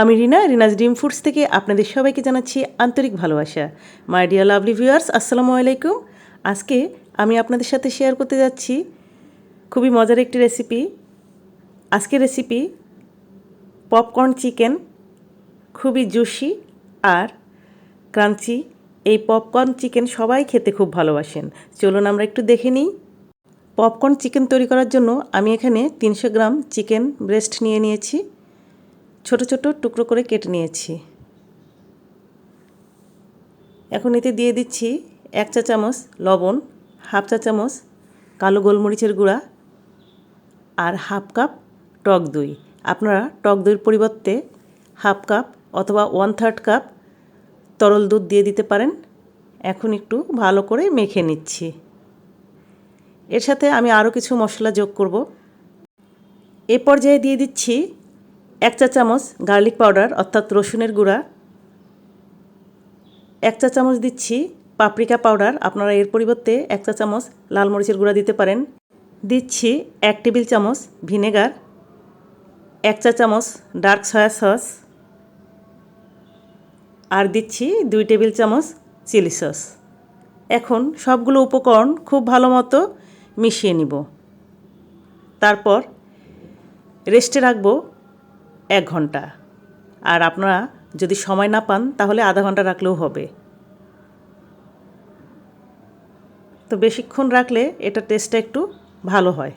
আমি রিনাজ ডিম ফুডস থেকে আপনাদের সবাইকে জানাচ্ছি আন্তরিক ভালোবাসা। মাই ডিয়ার লাভলি ভিউয়ার্স, আসসালামু আলাইকুম। আজকে আমি আপনাদের সাথে শেয়ার করতে যাচ্ছি খুবই মজার একটি রেসিপি। আজকের রেসিপি পপকর্ন চিকেন, খুবই জুসি আর ক্রাঞ্চি। এই পপকর্ন চিকেন সবাই খেতে খুব ভালোবাসেন। চলুন আমরা একটু দেখে নিই। পপকর্ন চিকেন তৈরি করার জন্য আমি এখানে 300 গ্রাম চিকেন ব্রেস্ট নিয়ে নিয়েছি, ছোট ছোট টুকরো করে কেটে নিয়েছি। এখন এতে দিয়ে দিচ্ছি 1 চা চামচ লবণ, হাফ চা চামচ কালো গোলমরিচের গুঁড়া আর হাফ কাপ টক দই। আপনারা টক দইয়ের পরিবর্তে হাফ কাপ অথবা 1/3 কাপ তরল দুধ দিয়ে দিতে পারেন। এখন একটু ভালো করে মেখে নিচ্ছি। এর সাথে আমি আরও কিছু মশলা যোগ করব। এ পর্যায়ে দিয়ে দিচ্ছি 1 চা চামচ গার্লিক পাউডার অর্থাৎ রসুনের গুঁড়া, 1 চা চামচ দিচ্ছি পাপরিকা পাউডার, আপনারা এর পরিবর্তে 1 চা চামচ লাল মরিচের গুঁড়া দিতে পারেন। দিচ্ছি 1 টেবিল চামচ ভিনেগার, 1 চা চামচ ডার্ক সয়া সস আর দিচ্ছি 2 টেবিল চামচ চিলি সস। এখন সবগুলো উপকরণ খুব ভালো মতো মিশিয়ে নিব। তারপর রেস্টে রাখবো 1 ঘন্টা। আর আপনারা যদি সময় না পান তাহলে আধা ঘন্টা রাখলেও হবে। তো বেশিক্ষণ রাখলে এটা টেস্টটা একটু ভালো হয়।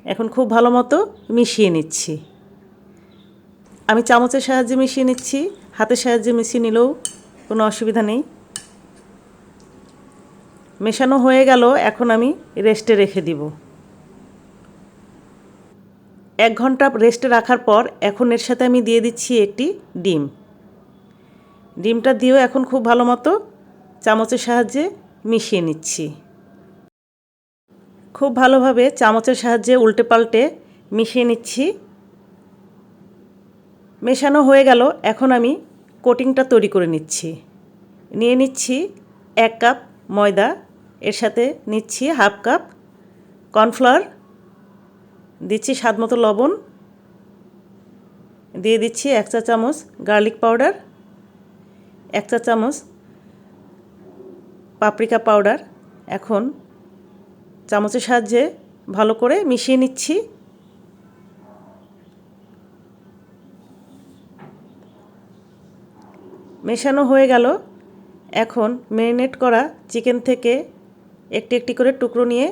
এখন খুব ভালো মতো মিশিয়ে নিচ্ছি। আমি চামচের সাহায্যে মিশিয়ে নিচ্ছি, হাতের সাহায্যে মিশিয়ে নিলেও কোনো অসুবিধা নেই। মেশানো হয়ে গেল, এখন আমি রেস্টে রেখে দিব। 1 ঘন্টা রেস্টে রাখার পর এখন এর সাথে আমি দিয়ে দিচ্ছি একটি ডিম। ডিমটা দিয়েও এখন খুব ভালো মতো চামচের সাহায্যে মিশিয়ে নিচ্ছি। খুব ভালোভাবে চামচের সাহায্যে উল্টে পাল্টে মিশিয়ে নিচ্ছি। মেশানো হয়ে গেল, এখন আমি কোটিংটা তৈরি করে নিচ্ছি। নিয়ে নিচ্ছি 1 কাপ ময়দা, এর সাথে নিচ্ছি হাফ কাপ কর্নফ্লাওয়ার, দিচ্ছি স্বাদ মতো লবণ, দিয়ে দিচ্ছি 1 চা চামচ গার্লিক পাউডার, 1 চা চামচ পাপরিকা পাউডার। এখন চামচের সাহায্যে ভালো করে মিশিয়ে নিচ্ছি। মেশানো হয়ে গেল, এখন ম্যারিনেট করা চিকেন থেকে একটি একটি করে টুকরো নিয়ে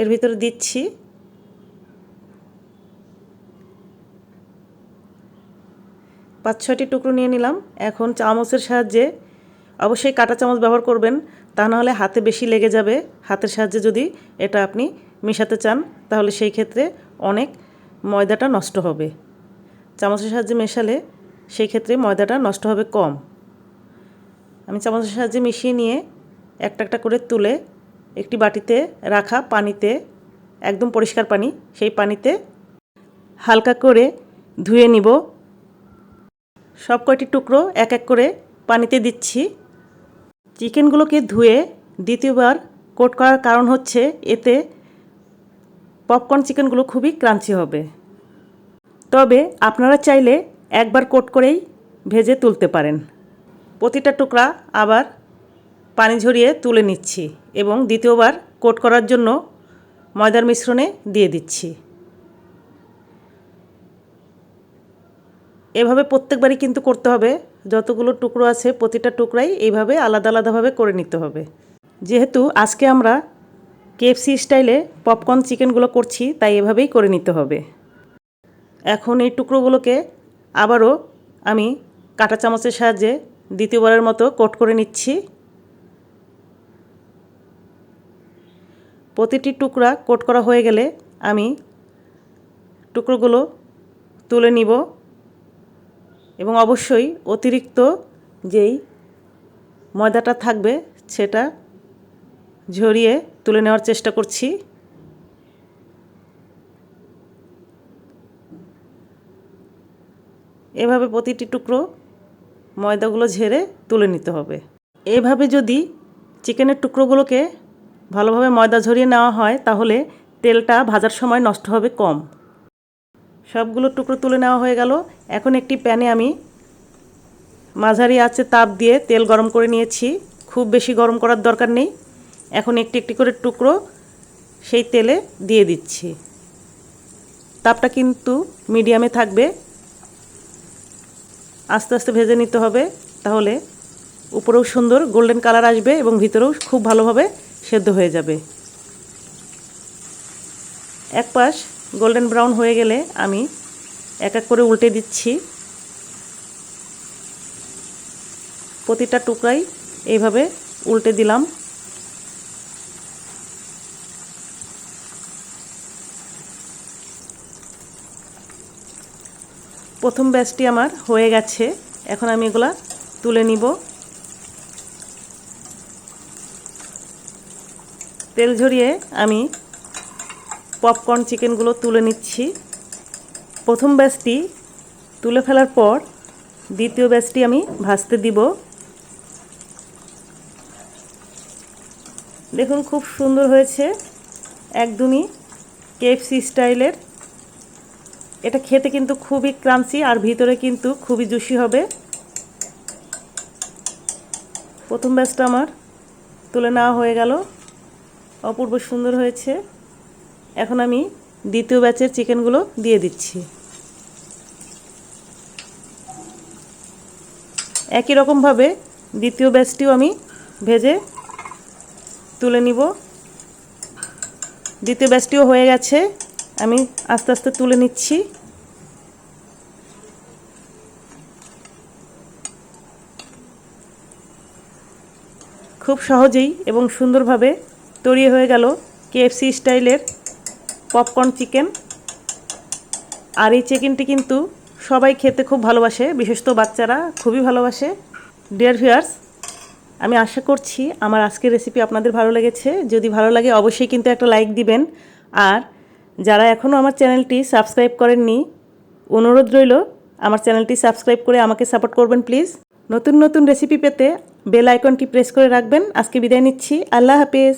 এর ভিতরে দিচ্ছি। পাঁচ ছয়টি টুকরো নিয়ে নিলাম। এখন চামচের সাহায্যে, অবশ্যই কাঁটা চামচ ব্যবহার করবেন, তা নাহলে হাতে বেশি লেগে যাবে। হাতের সাহায্যে যদি এটা আপনি মেশাতে চান তাহলে সেই ক্ষেত্রে অনেক ময়দাটা নষ্ট হবে। চামচের সাহায্যে মেশালে সেই ক্ষেত্রে ময়দাটা নষ্ট হবে কম। আমি চামচের সাহায্যে মিশিয়ে নিয়ে একটা একটা করে তুলে একটি বাটিতে রাখা পানিতে, একদম পরিষ্কার পানি, সেই পানিতে হালকা করে ধুয়ে নিব। সব কয়টি টুকরো এক এক করে পানিতে দিচ্ছি। চিকেনগুলোকে ধুয়ে দ্বিতীয়বার কোট করার কারণ হচ্ছে এতে পপকর্ন চিকেনগুলো খুবই ক্রাঞ্চি হবে। তবে আপনারা চাইলে একবার কোট করেই ভেজে তুলতে পারেন। প্রতিটা টুকরা আবার পানি ঝরিয়ে তুলে নিচ্ছি এবং দ্বিতীয়বার কোট করার জন্য ময়দার মিশ্রণে দিয়ে দিচ্ছি। এভাবে প্রত্যেকবারই কিন্তু করতে হবে। যতগুলো টুকরো আছে প্রতিটা টুকরাই এইভাবে আলাদা আলাদাভাবে করে নিতে হবে। যেহেতু আজকে আমরা KFC স্টাইলে পপকর্ন চিকেনগুলো করছি, তাই এভাবেই করে নিতে হবে। এখন এই টুকরোগুলোকে আবারও আমি কাঁটা চামচের সাহায্যে দ্বিতীয়বারের মতো কোট করে নিচ্ছি। প্রতিটি টুকরা কোট করা হয়ে গেলে আমি টুকরোগুলো তুলে নিব এবং অবশ্যই অতিরিক্ত যেই ময়দাটা থাকবে সেটা ঝরিয়ে তুলে নেওয়ার চেষ্টা করছি। এভাবে প্রতিটি টুকরো ময়দাগুলো ঝেড়ে তুলে নিতে হবে। এভাবে যদি চিকেনের টুকরোগুলোকে ভালোভাবে ময়দা ঝরিয়ে নেওয়া হয় তাহলে তেলটা ভাজার সময় নষ্ট হবে কম। সবগুলো টুকরো তুলে নেওয়া হয়ে গেল। এখন একটি প্যানে আমি মাঝারি আঁচে তাপ দিয়ে তেল গরম করে নিয়েছি। খুব বেশি গরম করার দরকার নেই। এখন একটি একটি করে টুকরো সেই তেলে দিয়ে দিচ্ছি। তাপটা কিন্তু মিডিয়ামে থাকবে। আস্তে আস্তে ভেজে নিতে হবে, তাহলে উপরেও সুন্দর গোল্ডেন কালার আসবে এবং ভিতরেও খুব ভালোভাবে সেদ্ধ হয়ে যাবে। এক পাশ গোল্ডেন ব্রাউন হয়ে গেলে আমি এক এক করে উল্টে দিচ্ছি। প্রতিটা টুকরাই এইভাবে উল্টে দিলাম। প্রথম ব্যাচটি আমার হয়ে গেছে। এখন আমি এগুলা তুলে নিব। তেল ঝরিয়ে আমি পপকর্ন চিকেনগুলো তুলে নিচ্ছি। প্রথম ব্যাচটি তুলে ফেলার পর দ্বিতীয় ব্যাচটি আমি ভাজতে দিব। দেখুন খুব সুন্দর হয়েছে, একদমই কেএফসি স্টাইলের। এটা খেতে কিন্তু খুবই ক্রাঞ্চি আর ভিতরে কিন্তু খুবই জুসি হবে। প্রথম ব্যাচটা আমার তুলে নেওয়া হয়ে গেল, অপূর্ব সুন্দর হয়েছে। এখন আমি দ্বিতীয় ব্যাচের চিকেনগুলো দিয়ে দিচ্ছি। একই রকমভাবে দ্বিতীয় ব্যাচটিও আমি ভেজে তুলে নিব। দ্বিতীয় ব্যাচটিও হয়ে গেছে, আমি আস্তে আস্তে তুলে নিচ্ছি। খুব সহজেই এবং সুন্দরভাবে তৈরি হয়ে গেল কেএফসি স্টাইলের পপকর্ন চিকেন। আর এই চিকেনটি কিন্তু সবাই খেতে খুব ভালোবাসে, বিশেষত বাচ্চারা খুবই ভালোবাসে। ডিয়ার ভিউয়ার্স, আমি আশা করছি আমার আজকের রেসিপি আপনাদের ভালো লেগেছে। যদি ভালো লাগে অবশ্যই কিন্তু একটা লাইক দিবেন। আর যারা এখনও আমার চ্যানেলটি সাবস্ক্রাইব করেননি, অনুরোধ রইল আমার চ্যানেলটি সাবস্ক্রাইব করে আমাকে সাপোর্ট করবেন প্লিজ। নতুন নতুন রেসিপি পেতে বেল আইকনটি প্রেস করে রাখবেন। আজকে বিদায় নিচ্ছি। আল্লাহ হাফেজ।